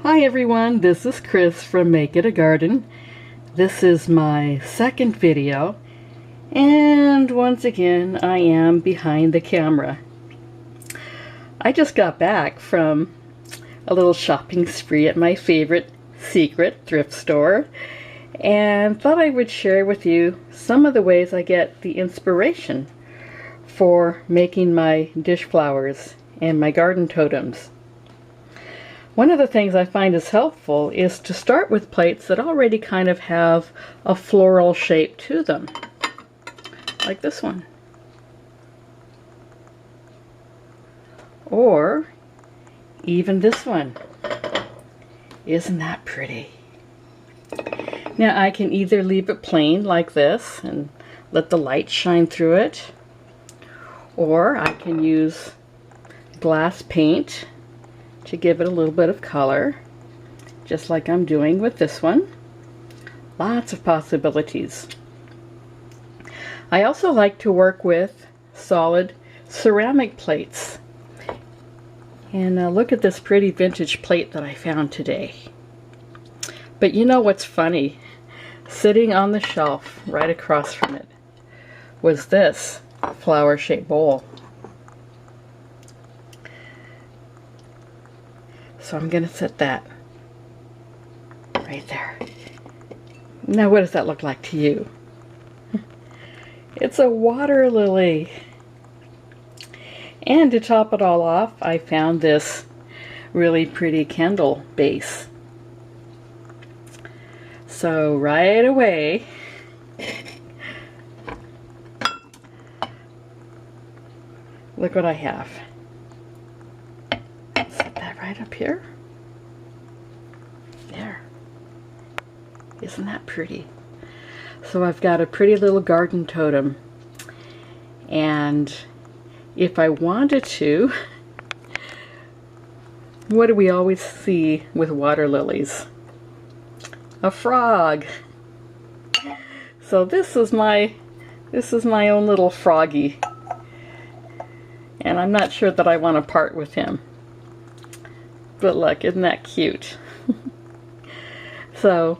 Hi everyone, this is Chris from Make It a Garden. This is my second video, and once again I am behind the camera. I just got back from a little shopping spree at my favorite secret thrift store and thought I would share with you some of the ways I get the inspiration for making my dish flowers and my garden totems. One of the things I find is helpful is to start with plates that already kind of have a floral shape to them, like this one. Or even this one. Isn't that pretty? Now I can either leave it plain like this and let the light shine through it, or I can use glass paint to give it a little bit of color, just like I'm doing with this one. Lots of possibilities. I also like to work with solid ceramic plates. And look at this pretty vintage plate that I found today. But you know what's funny? Sitting on the shelf right across from it was this flower-shaped bowl. So I'm going to set that right there. Now what does that look like to you? It's a water lily. And to top it all off, I found this really pretty candle base. So right away, look what I have. Set that right up here. There. Isn't that pretty? So I've got a pretty little garden totem. And if I wanted to, what do we always see with water lilies? A frog. So this is my own little froggy. And I'm not sure that I want to part with him. But look, isn't that cute? So,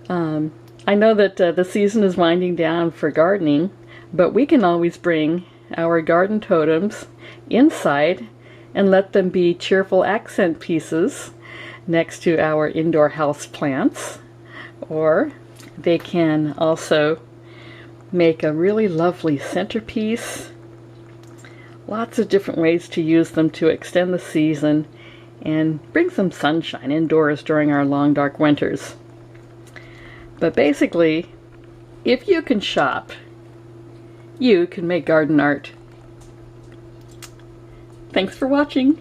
I know that the season is winding down for gardening, but we can always bring our garden totems inside and let them be cheerful accent pieces next to our indoor house plants. Or they can also make a really lovely centerpiece. Lots of different ways to use them to extend the season and bring some sunshine indoors during our long dark winters. But basically, if you can shop, you can make garden art. Thanks for watching.